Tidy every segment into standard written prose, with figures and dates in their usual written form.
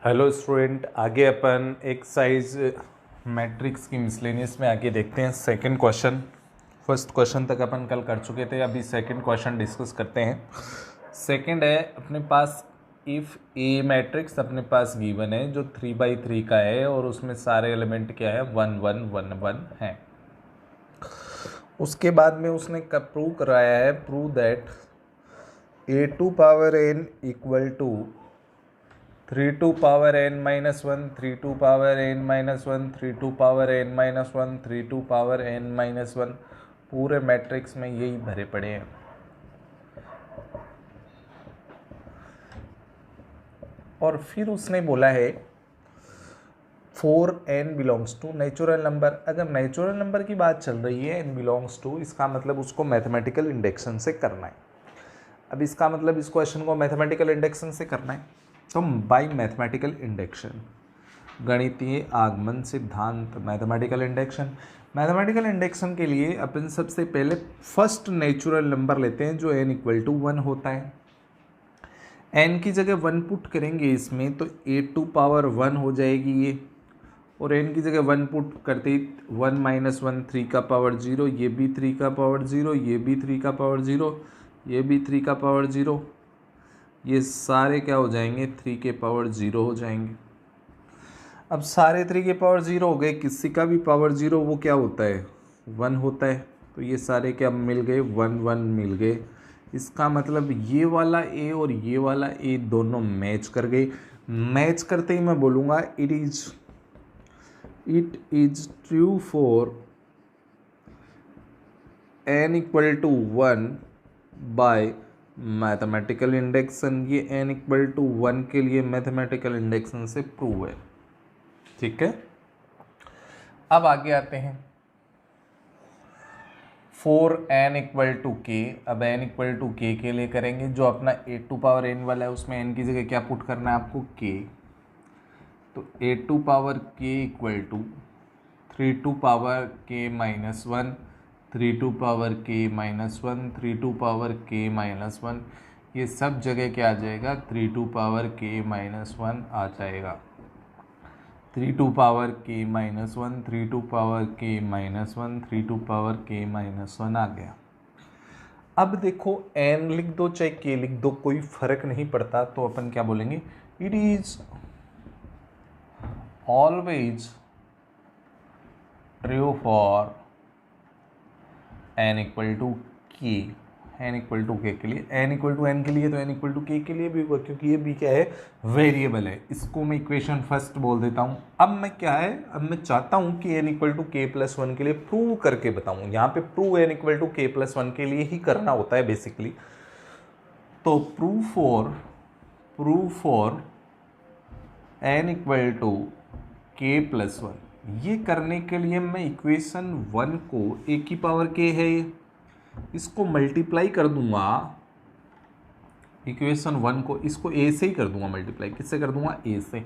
Hello student, आगे अपन exercise matrix की miscellaneous में आगे देखते हैं सेकंड क्वेश्चन। फर्स्ट क्वेश्चन तक अपन कल कर चुके थे, अभी सेकंड क्वेश्चन डिस्कस करते हैं। सेकंड है अपने पास, इफ़ ए मैट्रिक्स अपने पास गिवन है जो 3/3 का है और उसमें सारे एलिमेंट क्या है 1 1 1 1 हैं। उसके बाद में उसने कब प्रूव कराया है, prove that a2 equal to 3 n-1 3 n-1 3 n-1 पूरे मैट्रिक्स में यही भरे पड़े हैं। और फिर उसने बोला है 4n belongs to natural number. अगर नेचुरल नंबर की बात चल रही है n बिलोंग्स टू, इसका मतलब उसको मैथमेटिकल इंडेक्शन से करना है। अब इसका मतलब इस क्वेश्चन को मैथमेटिकल इंडेक्शन से करना है, तो बाय मैथमेटिकल इंडेक्शन, गणितीय आगमन सिद्धांत, मैथमेटिकल इंडेक्शन के लिए अपन सबसे पहले फर्स्ट नेचुरल नंबर लेते हैं जो n इक्वल टू 1 होता है। n की जगह 1 पुट करेंगे इसमें तो a2 हो जाएगी ये, और n की जगह 1 पुट करते 1 - 1 3 का पावर 0, ये भी 3 का पावर 0, ये भी 3 का पावर 0, ये भी 3 का पावर 0, ये सारे क्या हो जाएंगे 3 के पावर 0 हो जाएंगे। अब सारे 3 के पावर 0 हो गए, किसी का भी पावर 0 वो क्या होता है 1 होता है, तो ये सारे क्या मिल गए 1 1 मिल गए। इसका मतलब ये वाला a और ये वाला a दोनों मैच कर गए। मैच करते ही मैं बोलूँगा it is true for n equal to 1 by mathematical induction. ये n इक्वल टू 1 के लिए मैथमेटिकल इंडेक्शन से प्रूव है। ठीक है, अब आगे आते हैं 4n इक्वल टू k। अब n इक्वल टू k के लिए करेंगे, जो अपना a2 वाला है उसमें n की जगह क्या पुट करना है आपको k, तो a2 equal to 3 k - 1 3 k - 1 ये सब जगह क्या आ जाएगा 3 k - 1 आ जाएगा। 3 k - 1 3 k - 1 3 k - 1 आ गया। अब देखो n लिख दो चाहे k लिख दो, कोई फर्क नहीं पड़ता, तो अपन क्या बोलेंगे, it is always true for n equal to k। n equal to k के लिए, n इक्वल टू n के लिए तो n इक्वल टू k के लिए भी होगा, क्योंकि ये भी क्या है वेरिएबल है। इसको मैं इक्वेशन फर्स्ट बोल देता हूँ। अब मैं क्या है, अब मैं चाहता हूँ कि n equal to k plus 1 के लिए प्रूव करके बताऊँ। यहाँ पे prove n equal to k plus 1 के लिए ही करना होता है बेसिकली। तो prove for n equal to k plus 1, ये करने के लिए मैं इक्वेशन 1 को a की पावर k है, इसको मल्टीप्लाई कर दूंगा इक्वेशन 1 को, इसको a से ही कर दूंगा मल्टीप्लाई। किससे कर दूंगा, a से,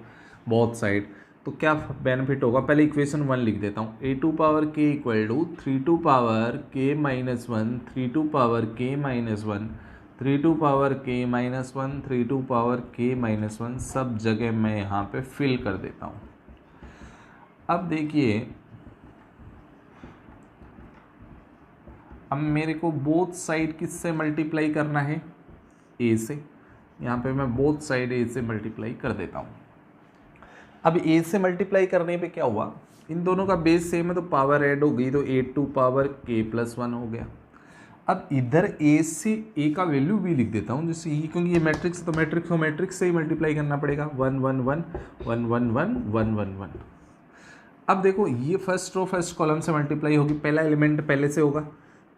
बोथ साइड। तो क्या बेनिफिट होगा, पहले इक्वेशन 1 लिख देता हूँ, a2 equal to 3 k - 1 3 k - 1 3 k - 1 3 k - 1 सब जगह मैं यहाँ पे फिल कर देता हूँ। अब देखिए, अब मेरे को बोथ साइड किससे मल्टीप्लाई करना है, a से। यहाँ पे मैं बोथ साइड a से मल्टीप्लाई कर देता हूँ। अब a से मल्टीप्लाई करने पे क्या हुआ, इन दोनों का बेस सेम है तो पावर ऐड हो गई, तो a2 k प्लस 1 हो गया। अब इधर a से a का वैल्यू भी लिख देता हूँ, जैसे ही, क्योंकि ये मैट्रिक्स तो मैट्रिक्स से ही मल्टीप्लाई करना पड़ेगा, 1 1 1 1 1 1 1 1 1। अब देखो ये फर्स्ट रो फर्स्ट कॉलम से मल्टीप्लाई होगी, पहला एलिमेंट पहले से होगा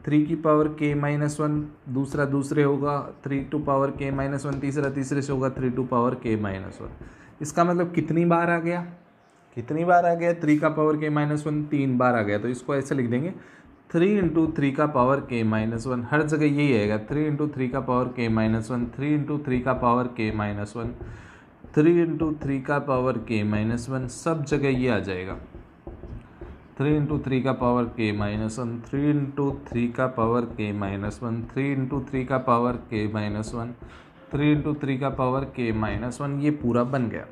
3 की पावर k - 1, दूसरा दूसरे होगा 3 k - 1, तीसरा तीसरे से होगा 3 k - 1। इसका मतलब कितनी बार आ गया 3 का पावर k - 1 3 बार आ गया, तो इसको ऐसे लिख देंगे 3 × 3 का पावर k - 1। हर जगह यही आएगा, 3 × 3 का पावर k - 1 3 × 3 का पावर k - 1 3 × 3 का पावर k - 1, सब जगह ये आ जाएगा 3 × 3 का पावर k - 1 3 × 3 का पावर k - 1 3 × 3 का पावर k - 1 3 × 3 का पावर k - 1, ये पूरा बन गया।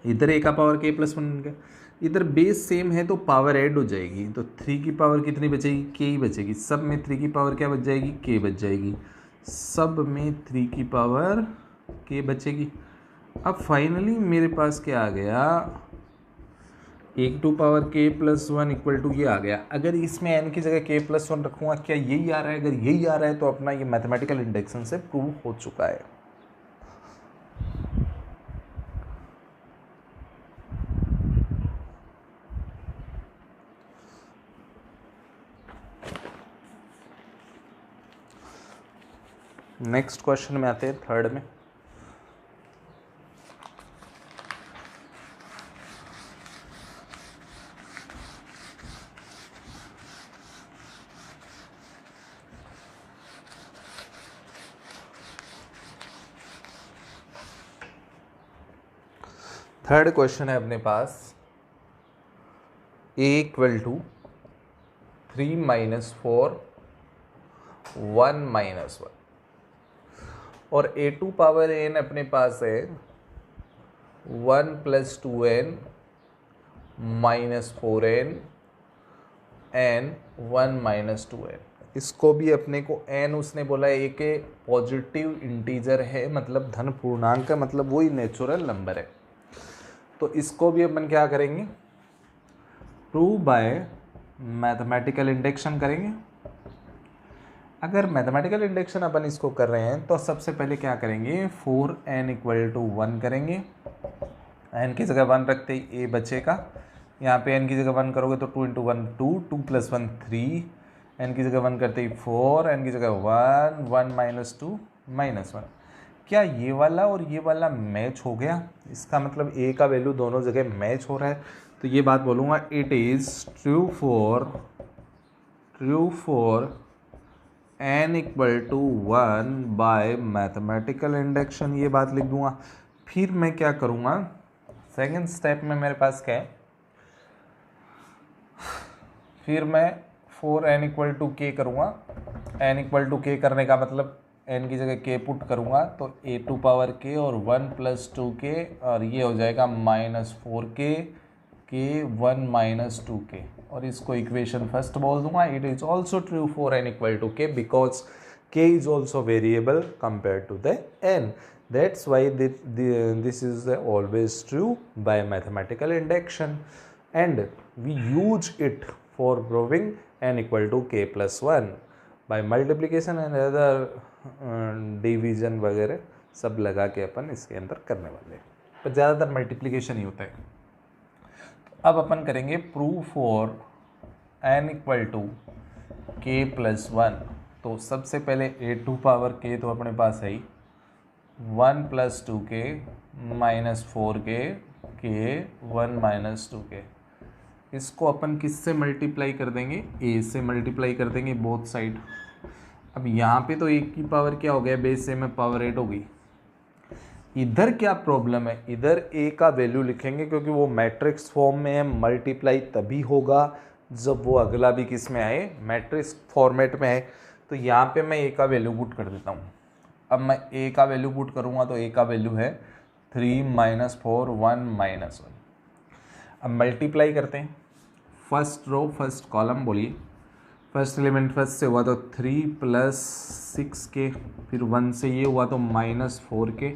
इधर a का पावर k प्लस 1 बन गया, इधर बेस सेम है तो पावर ऐड हो जाएगी, तो 3 की पावर कितनी बचेगी, k ही बचेगी। सब में 3 की पावर क्या बच जाएगी, k बच जाएगी। सब में 3 की पावर k बचेगी। अब फाइनली मेरे पास क्या आ गया, 1 to power k plus 1 equal to ये आ गया। अगर इसमें n की जगह k प्लस 1 रखूँगा, क्या यही आ रहा है? अगर यही आ रहा है तो अपना ये मैथमेटिकल इंडक्शन से प्रूव हो चुका है। नेक्स्ट क्वेश्चन में आते हैं, थर्ड में। थर्ड क्वेश्चन है अपने पास, a equal to 3 minus 4 1 minus 1 और a टू पावर n अपने पास है 1 plus 2n minus 4n n 1 minus 2n। इसको भी अपने को n उसने बोला है एक पॉजिटिव इंटीजर है, मतलब धन पूर्णांक है, मतलब वही नेचुरल नंबर है। तो इसको भी अपन क्या करेंगे, प्रूव बाय मैथमेटिकल इंडक्शन करेंगे। अगर मैथमेटिकल इंडक्शन अपन इसको कर रहे हैं तो सबसे पहले क्या करेंगे, 4n इक्वल टू 1 करेंगे। n की जगह 1 रखते ही a बचेगा, यहाँ पे n की जगह 1 करोगे तो 2 इंटू 1 2, 2 प्लस 1 3, n की जगह 1 करते ही 4, n की जगह 1, 1 माइनस 2 माइनस 1। क्या ये वाला और ये वाला मैच हो गया? इसका मतलब a का वैल्यू दोनों जगह मैच हो रहा है, तो ये बात बोलूँगा, it is true for n equal to 1 by mathematical induction, ये बात लिख दूंगा। फिर मैं क्या करूँगा, सेकेंड स्टेप में मेरे पास क्या है, फिर मैं 4n इक्वल टू k करूँगा। n इक्वल टू k करने का मतलब n की जगह k पुट करूँगा तो a टू पावर k और 1 प्लस 2k और ये हो जाएगा minus 4k k 1 minus 2k, और इसको इक्वेशन फर्स्ट बोल दूंगा। It is also true for n equal to k because k is also variable compare to the n, that's why this is always true by mathematical induction and we use it for proving n equal to k plus 1 by multiplication and other division वगैरह सब लगा के अपन इसके अंदर करने वाले हैं, पर ज़्यादातर मल्टीप्लीकेशन ही होता है। अब अपन करेंगे prove for n equal to k plus 1। तो सबसे पहले a टू पावर k तो अपने पास है ही, 1 plus 2k minus 4k k 1 minus 2k। इसको अपन किससे मल्टीप्लाई कर देंगे, a से मल्टीप्लाई कर देंगे बोथ साइड। अब यहाँ पे तो एक की पावर क्या हो गया, बेस से में पावर 8 हो गई। इधर क्या प्रॉब्लम है, इधर a का वैल्यू लिखेंगे क्योंकि वो मैट्रिक्स फॉर्म में है, मल्टीप्लाई तभी होगा जब वो अगला भी किस में आए, मैट्रिक्स फॉर्मेट में है। तो यहाँ पे मैं a का वैल्यू पुट कर देता हूँ। अब मैं a का वैल्यू पुट करूँगा तो a का वैल्यू है 3 माइनस 4 1 माइनस 1। अब मल्टीप्लाई करते हैं, फर्स्ट रो फर्स्ट कॉलम बोलिए, फर्स्ट एलिमेंट फर्स्ट से हुआ तो 3 प्लस 6k, फिर 1 से ये हुआ तो माइनस 4k,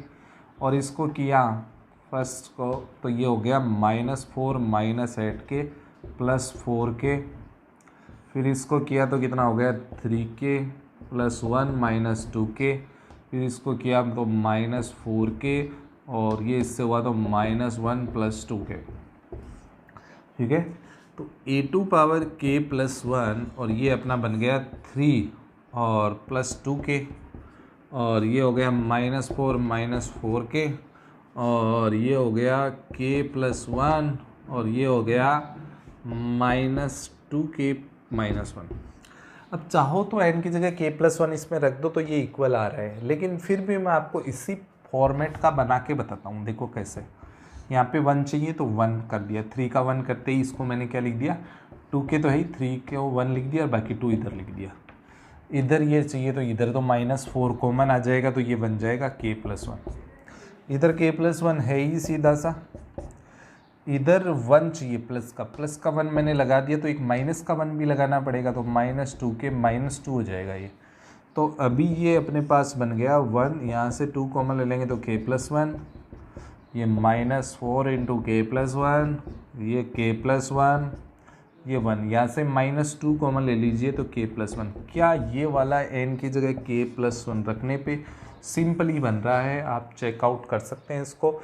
और इसको किया फर्स्ट को तो ये हो गया minus 4 minus 8k plus 4k, फिर इसको किया तो कितना हो गया 3k प्लस 1 माइनस 2k, फिर इसको किया तो माइनस 4k, और ये इससे हुआ तो माइनस 1 प्लस 2k। ठीक है, तो a to power k plus 1 और ये अपना बन गया 3 और प्लस 2k, और ये हो गया माइनस 4 माइनस 4k, और ये हो गया k प्लस 1, और ये हो गया माइनस 2k माइनस 1। अब चाहो तो n की जगह k प्लस 1 इसमें रख दो तो ये इक्वल आ रहा है, लेकिन फिर भी मैं आपको इसी फॉर्मेट का बना के बताता हूँ। देखो कैसे, यहाँ पे 1 चाहिए तो 1 कर दिया, 3 का 1 करते ही इसको मैंने क्या लिख दिया 2k तो है ही, 3 को 1 लिख दिया और बाकी 2 इधर लिख दिया। इधर ये चाहिए तो इधर तो माइनस 4 कॉमन आ जाएगा तो ये बन जाएगा k प्लस 1। इधर k प्लस 1 है ही सीधा सा, इधर 1 चाहिए प्लस का 1 मैंने लगा दिया, तो एक माइनस का 1 भी लगाना पड़ेगा, तो -2 के -2 हो जाएगा ये। तो अभी ये अपने पास बन गया 1, यहाँ से 2 कॉमन ले लेंगे तो k+1, ये -4 × k+1, ये k+1, ये 1, यहाँ से -2 कॉमन ले लीजिए तो k+1। क्या ये वाला n की जगह k+1 रखने पे सिंपली बन रहा है? आप चेकआउट कर सकते हैं इसको,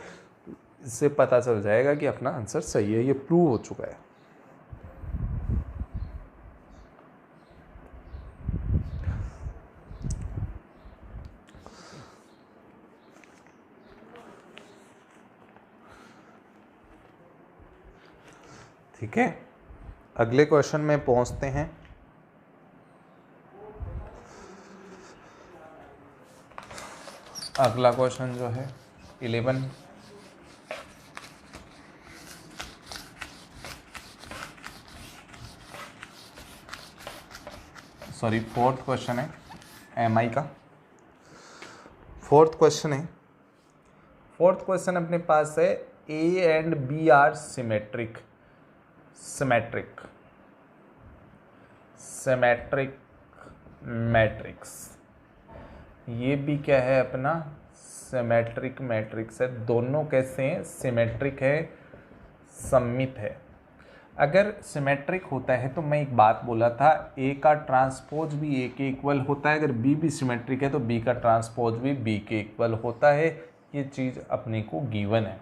इससे पता चल जाएगा कि अपना आंसर सही है, ये प्रूव हो चुका है। ठीक है, अगले क्वेश्चन में पहुंचते हैं। अगला क्वेश्चन जो है 11, सॉरी 4th क्वेश्चन है MI का। 4th क्वेश्चन है। 4th क्वेश्चन अपने पास है A and B are symmetric matrix. ये भी क्या है अपना सिमेट्रिक मैट्रिक्स है। दोनों कैसे हैं? सिमेट्रिक है, सममित है। अगर सिमेट्रिक होता है तो मैं एक बात बोला था, ए का ट्रांसपोज भी ए के इक्वल होता है। अगर बी भी सिमेट्रिक है तो बी का ट्रांसपोज भी बी के इक्वल होता है। ये चीज़ अपने को गिवन है।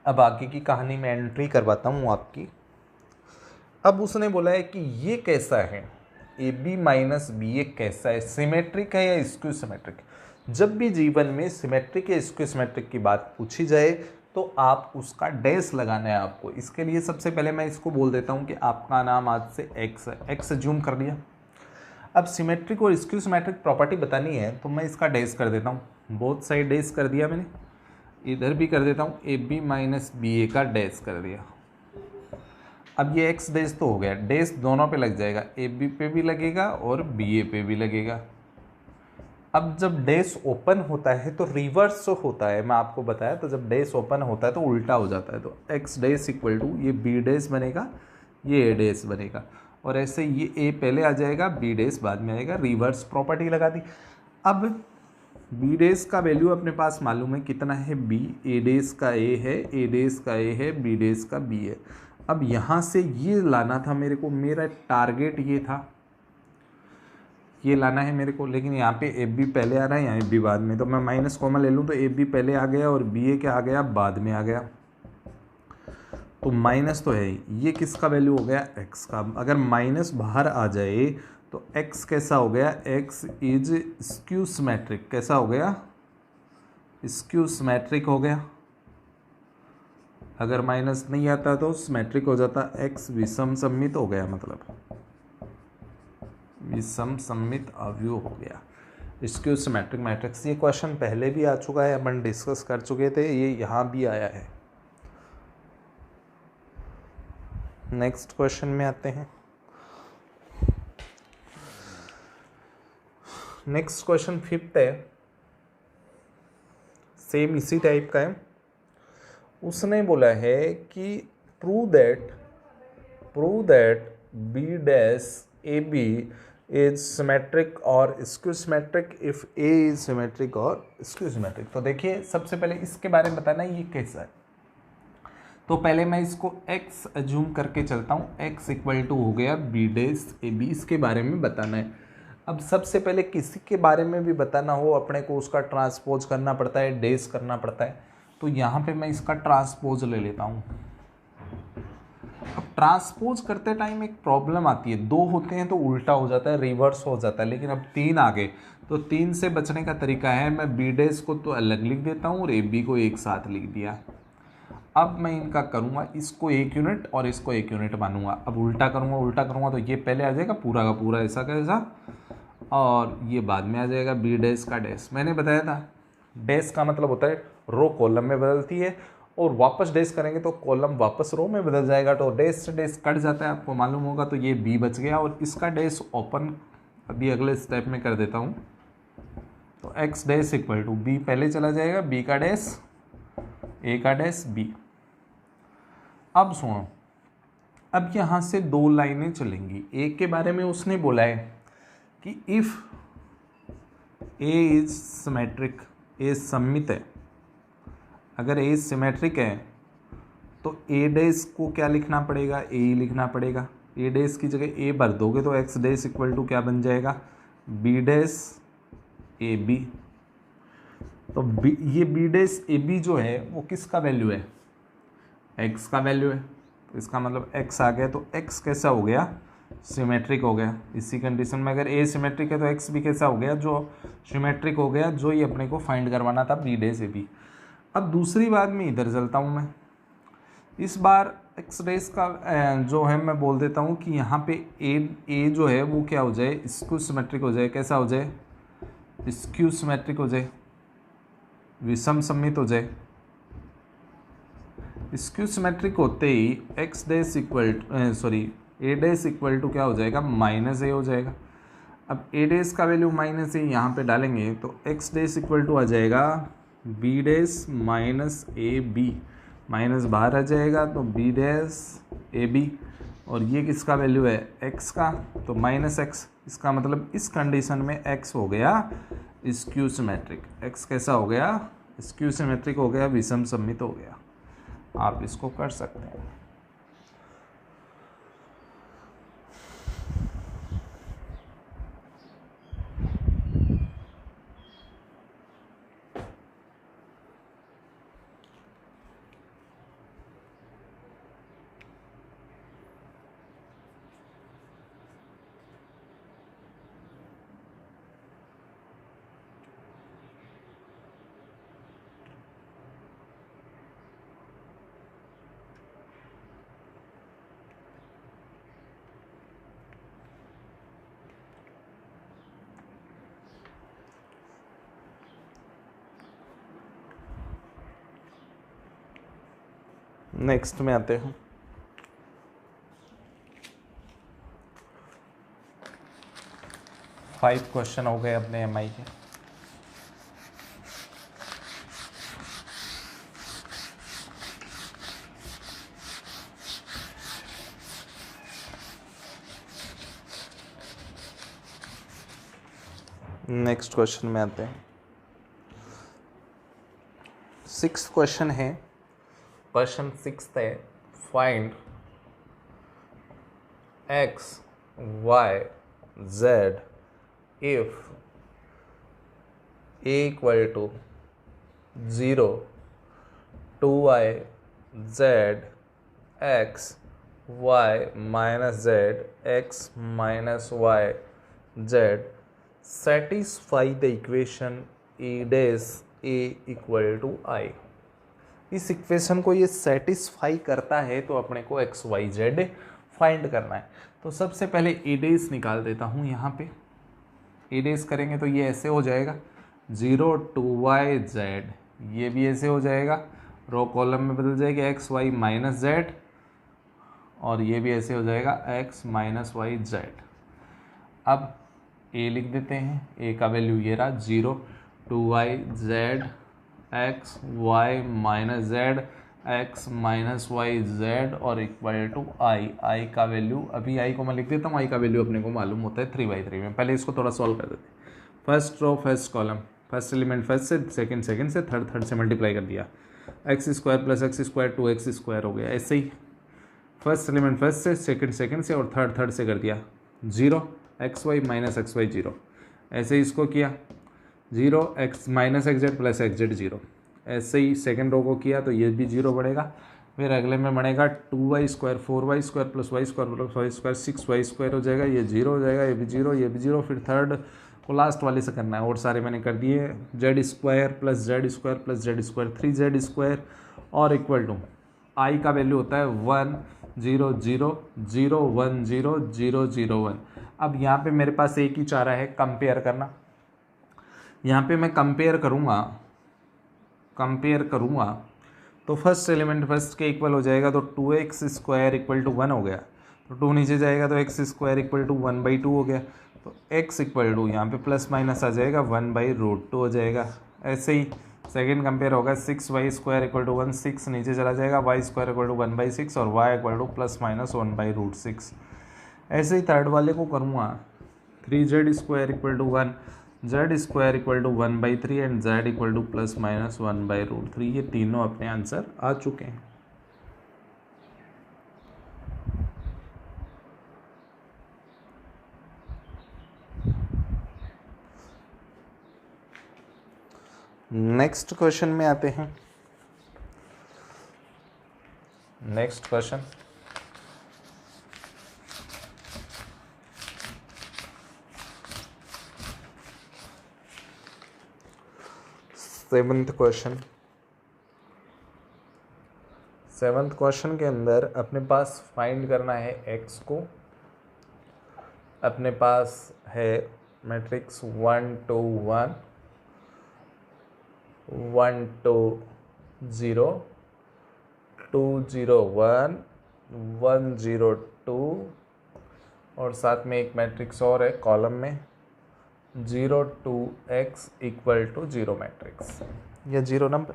अब आगे की कहानी में एंट्री करवाता हूँ आपकी। अब उसने बोला है कि ये कैसा है, ए बी माइनस बी, ये कैसा है, सिमेट्रिक है या स्क्यू सिमेट्रिक। जब भी जीवन में सिमेट्रिक या स्क्यू सिमेट्रिक की बात पूछी जाए तो आप उसका डैश लगाना है आपको। इसके लिए सबसे पहले मैं इसको बोल देता हूँ कि आपका नाम आज से एक्स है, एक्स ज्यूम कर लिया। अब सिमेट्रिक और स्क्यू सिमेट्रिक प्रॉपर्टी बतानी है तो मैं इसका डैश कर देता हूँ। बोथ साइड डैश कर दिया मैंने, इधर भी कर देता हूँ, ए बी माइनस बी ए का डैश कर दिया। अब ये एक्स डैश तो हो गया, डैश दोनों पे लग जाएगा, ए बी पे भी लगेगा और बी ए पे भी लगेगा। अब जब डैश ओपन होता है तो रिवर्स होता है, मैं आपको बताया। तो जब डैश ओपन होता है तो उल्टा हो जाता है। तो एक्स डैश इक्वल टू ये बी डैश बनेगा, ये ए डैश बनेगा, और ऐसे ये ए पहले आ जाएगा, बी डैश बाद में आएगा। रिवर्स प्रॉपर्टी लगा दी। अब बी डैश का वैल्यू अपने पास मालूम है कितना है, बी। ए डैश का ए है, ए डैश का ए है, बी डैश का बी है। अब यहाँ से ये लाना था मेरे को, मेरा टारगेट ये था, ये लाना है मेरे को। लेकिन यहाँ पे ए बी पहले आ रहा है, यहाँ ए बी बाद में। तो मैं माइनस कॉमन ले लूँ तो ए बी पहले आ गया और बी ए क्या आ गया, बाद में आ गया। तो माइनस तो है ही, ये किसका वैल्यू हो गया, एक्स का। अगर माइनस बाहर आ जाए तो एक्स कैसा हो गया, एक्स इज स्क्यू सिमेट्रिक। कैसा हो गया, स्क्यू सिमेट्रिक हो गया। अगर माइनस नहीं आता तो सिमेट्रिक हो जाता, एक्स विषम सममित हो गया, मतलब विषम सममित अवयव हो गया, स्क्यू सिमेट्रिक मैट्रिक्स। ये क्वेश्चन पहले भी आ चुका है, अपन डिस्कस कर चुके थे, ये यहाँ भी आया है। नेक्स्ट क्वेश्चन में आते हैं। नेक्स्ट क्वेश्चन 5th है, सेम इसी टाइप का है। उसने बोला है कि prove that B dash A B is symmetric और skew symmetric if A is symmetric और स्क्यू सिमेट्रिक। तो देखिए, सबसे पहले इसके बारे में बताना है ये कैसा है। तो पहले मैं इसको x अज्यूम करके चलता हूँ, x इक्वल टू हो गया बी डैश ए बी। इसके बारे में बताना है। अब सबसे पहले किसी के बारे में भी बताना हो अपने को उसका ट्रांसपोज करना पड़ता है, डैश करना पड़ता है। तो यहाँ पे मैं इसका ट्रांसपोज ले लेता हूँ। अब ट्रांसपोज करते टाइम एक प्रॉब्लम आती है, 2 होते हैं तो उल्टा हो जाता है, रिवर्स हो जाता है। लेकिन अब 3 आ गए तो 3 से बचने का तरीका है, मैं बी डैश को तो अलग लिख देता हूँ और ए बी को एक साथ लिख दिया। अब मैं इनका करूँगा, इसको 1 यूनिट और इसको 1 यूनिट मानूंगा। अब उल्टा करूँगा तो ये पहले आ जाएगा पूरा का पूरा ऐसा कैसा, और ये बाद में आ जाएगा बी डैश का डैश। मैंने बताया था डैश का मतलब होता है रो कॉलम में बदलती है, और वापस डैश करेंगे तो कॉलम वापस रो में बदल जाएगा। तो डैश से डैश कट जाता है, आपको मालूम होगा। तो ये बी बच गया और इसका डैश ओपन अभी अगले स्टेप में कर देता हूँ। तो x dash equal to B पहले चला जाएगा, बी का डैश, ए का डैश, बी। अब सुनो, अब यहाँ से दो लाइनें चलेंगी। एक के बारे में उसने बोला है कि इफ़ ए इज सिमेट्रिक, ए सममित है। अगर ए सिमेट्रिक है तो ए डैश को क्या लिखना पड़ेगा, ए ही लिखना पड़ेगा। ए डैश की जगह ए भर दोगे तो एक्स डैश इक्वल टू क्या बन जाएगा, बी डैश ए बी। तो ये बी डैश ए बी जो है वो किसका वैल्यू है, एक्स का वैल्यू है। तो इसका मतलब एक्स आ गया, तो एक्स कैसा हो गया, सिमेट्रिक हो गया। इसी कंडीशन में अगर ए सिमेट्रिक है तो एक्स भी कैसा हो गया, जो सिमेट्रिक हो गया, जो ही अपने को फाइंड करवाना था बी डैश ए बी। अब दूसरी बात में इधर चलता हूँ मैं, इस बार एक्स डैश का जो है मैं बोल देता हूँ कि यहाँ पे ए जो है वो क्या हो जाए, स्क्यू सिमेट्रिक हो जाए। कैसा हो जाए, स्क्यू सिमेट्रिक हो जाए, विषम सममित हो जाए। स्क्यू सिमेट्रिक होते ही X dash equal A dash equal to क्या हो जाएगा, माइनस ए हो जाएगा। अब ए डैश का वैल्यू माइनस ए यहाँ पे डालेंगे तो एक्स डैश इक्वल टू आ जाएगा B dash minus A B, minus बाहर आ जाएगा तो बी डैश ए बी, और ये किसका वैल्यू है, एक्स का, तो माइनस एक्स। इसका मतलब इस कंडीशन में एक्स हो गया स्क्यू सिमेट्रिक। एक्स कैसा हो गया, स्क्यू सिमेट्रिक हो गया, विषम सममित हो गया। आप इसको कर सकते हैं। नेक्स्ट में आते हैं। फाइव क्वेश्चन हो गए अपने एमआई के। नेक्स्ट क्वेश्चन में आते हैं। 6th क्वेश्चन है, क्वेश्चन 6th है, find X Y Z if A equal to 0 2y Z x Y minus Z x minus Y Z satisfy the equation A dash A equal to I. इस equation को ये satisfy करता है तो अपने को x Y Z find करना है। तो सबसे पहले ए डैश निकाल देता हूँ। यहाँ पे ए डैश करेंगे तो ये ऐसे हो जाएगा 0 2y जेड, ये भी ऐसे हो जाएगा, रो कॉलम में बदल जाएगी एक्स वाई माइनस जेड, और ये भी ऐसे हो जाएगा एक्स माइनस वाई जेड। अब ए लिख देते हैं, ए का वैल्यू ये रहा 0 2y Z x Y minus Z x minus Y z और इक्वल टू आई। आई का वैल्यू, अभी आई को मैं लिख देता हूँ, आई का वैल्यू अपने को मालूम होता है 3/3 में। पहले इसको थोड़ा सॉल्व कर देते हैं। First row first column, first element first से, सेकंड सेकंड से, थर्ड थर्ड से मल्टीप्लाई कर दिया, x square plus x square 2x square हो गया। ऐसे ही फर्स्ट एलिमेंट फर्स्ट से, सेकंड सेकंड से और थर्ड थर्ड से कर दिया 0 x Y minus x y 0। ऐसे ही इसको किया 0 x minus x z plus x z 0। ऐसे ही सेकंड रो को किया तो ये भी 0 बढ़ेगा। फिर अगले में बढ़ेगा 2y स्क्वायर 4y स्क्वायर plus y square plus y square 6y square हो जाएगा, ये 0 हो जाएगा, ये भी 0, ये भी 0। फिर थर्ड को लास्ट वाले से करना है, और सारे मैंने कर दिए। Z square plus Z square plus Z square 3z square और इक्वल टू आई का वैल्यू होता है 1 0 0 0 1 0 0 0 1। अब यहाँ पे मेरे पास एक ही चारा है कंपेयर करना। यहाँ पे मैं कंपेयर करूँगा तो फर्स्ट एलिमेंट फर्स्ट के इक्वल हो जाएगा, तो 2x स्क्वायर इक्वल टू 1 हो गया, तो 2 नीचे जाएगा तो x स्क्वायर इक्वल टू 1/2 हो गया, तो x इक्वल टू यहाँ पे प्लस माइनस आ जाएगा 1/√2 हो जाएगा। ऐसे ही सेकेंड कंपेयर होगा 6y² इक्वल टू 1, 6 नीचे चला जाएगा, y² इक्वल टू 1/6 और y इक्वल टू ±1/√6। ऐसे ही थर्ड वाले को करूँगा 3z² equal to 1, z² equal to 1/3 and z equal to ±1/√3। ये तीनों अपने आंसर आ चुके हैं। नेक्स्ट क्वेश्चन में आते हैं। नेक्स्ट क्वेश्चन, सेवंथ क्वेश्चन के अंदर अपने पास फाइंड करना है x को। अपने पास है मैट्रिक्स 1 2 1, 1 2 0, 2 0 1, 1 0 2 और साथ में एक मैट्रिक्स और है कॉलम में 0 2 x इक्वल टू 0 मैट्रिक्स या 0 नंबर।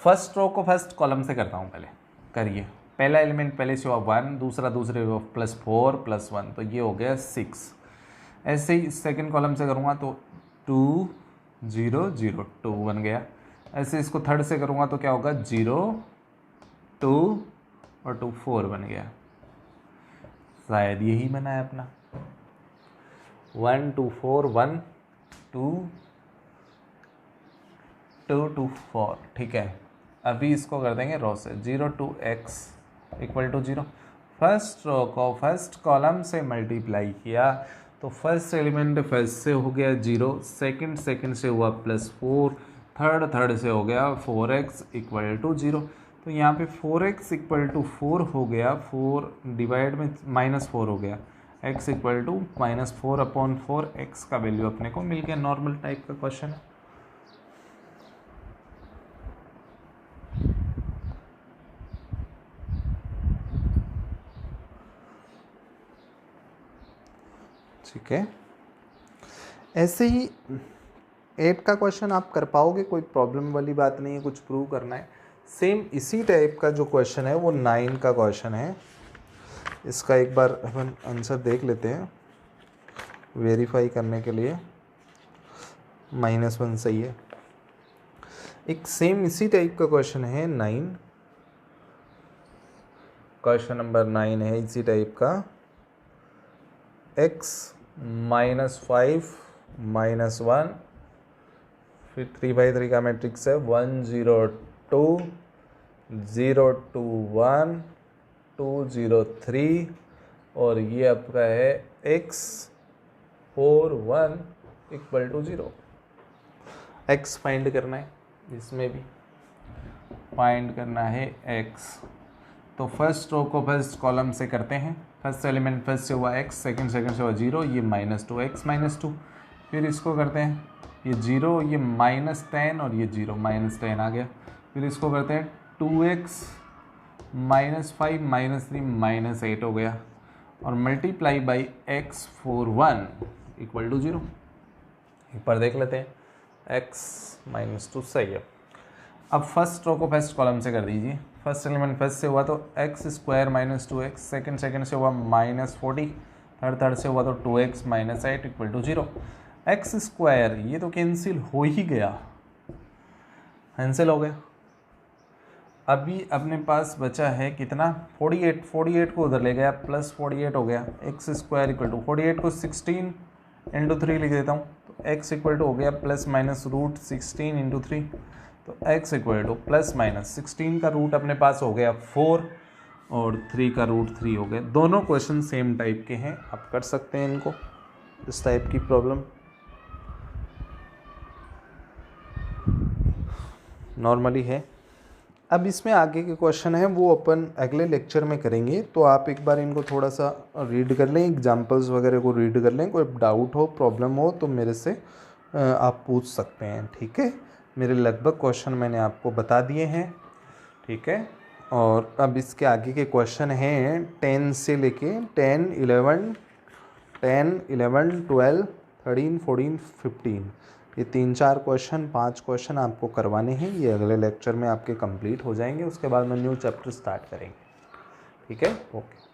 फर्स्ट रो को फर्स्ट कॉलम से करता हूँ, पहले करिए। पहला एलिमेंट पहले से हुआ 1, दूसरा दूसरे +4 +1, तो ये हो गया 6। ऐसे ही सेकंड कॉलम से करूँगा तो 2 0 0 2 बन गया। ऐसे इसको थर्ड से करूँगा तो क्या होगा 0 2 और 2 4 बन गया। शायद यही बना है अपना 1 2 4 1 2 2 2 4। ठीक है, अभी इसको कर देंगे रो से 0 2 x equal to 0। First row को फर्स्ट कॉलम से मल्टीप्लाई किया तो फर्स्ट एलिमेंट फर्स्ट से हो गया 0, सेकंड से हुआ +4, थर्ड से हो गया 4x इक्वल टू 0। तो यहाँ पे 4x इक्वल टू 4 हो गया, 4 डिवाइड में -4 हो गया, x इक्वल टू -4/4, x का वैल्यू अपने को मिल गया। नॉर्मल टाइप का क्वेश्चन है। ठीक है, ऐसे ही 8 का क्वेश्चन आप कर पाओगे, कोई प्रॉब्लम वाली बात नहीं है, कुछ प्रूव करना है। सेम इसी टाइप का जो क्वेश्चन है वो 9 का क्वेश्चन है। इसका एक बार अपन आंसर देख लेते हैं वेरीफाई करने के लिए। -1 सही है। एक सेम इसी टाइप का क्वेश्चन है 9, क्वेश्चन नंबर 9 है इसी टाइप का। x -5 -1, फिर 3/3 का मैट्रिक्स है 1 0 2 0 2 1 2 0 3 और ये आपका है x 4 1 equal to 0। x find करना है, इसमें भी फाइंड करना है x। तो फर्स्ट रो को फर्स्ट कॉलम से करते हैं। फर्स्ट एलिमेंट फर्स्ट से हुआ x, सेकंड से हुआ 0, ये -2x -2। फिर इसको करते हैं, ये 0, ये -10 और ये 0 -10 आ गया। फिर इसको करते हैं 2x -5 -3 -8 हो गया और multiply by x 4 1 equal to 0। एक बार देख लेते हैं, x -2 सही है। अब फर्स्ट रो को फर्स्ट कॉलम से कर दीजिए। फर्स्ट एलिमेंट फर्स्ट से हुआ तो x² -2x, सेकंड से हुआ -40, थर्ड से हुआ तो 2x -8 इक्वल टू 0। x² ये तो कैंसिल हो ही गया, कैंसिल हो गया। अभी अपने पास बचा है कितना 48 को उधर ले गया, +48 हो गया। x² इक्वल टू 48 को 16 × 3 लिख देता हूँ, तो x इक्वल टू हो गया ±√16 × 3, तो x इक्वल टू ±16 का रूट अपने पास हो गया 4 और 3 का रूट 3 हो गया। दोनों क्वेश्चन सेम टाइप के हैं, आप कर सकते हैं इनको, इस टाइप की प्रॉब्लम नॉर्मली है। अब इसमें आगे के क्वेश्चन है वो अपन अगले लेक्चर में करेंगे, तो आप एक बार इनको थोड़ा सा रीड कर लें, एग्जांपल्स वगैरह को रीड कर लें। कोई डाउट हो, प्रॉब्लम हो तो मेरे से आप पूछ सकते हैं। ठीक है, मेरे लगभग क्वेश्चन मैंने आपको बता दिए हैं। ठीक है, और अब इसके आगे के क्वेश्चन हैं 10 से लेके 10 11 12 13 14 15। ये 3-4 क्वेश्चन 5 क्वेश्चन आपको करवाने हैं, ये अगले लेक्चर में आपके कंप्लीट हो जाएंगे। उसके बाद में न्यू चैप्टर स्टार्ट करेंगे। ठीक है, ओके।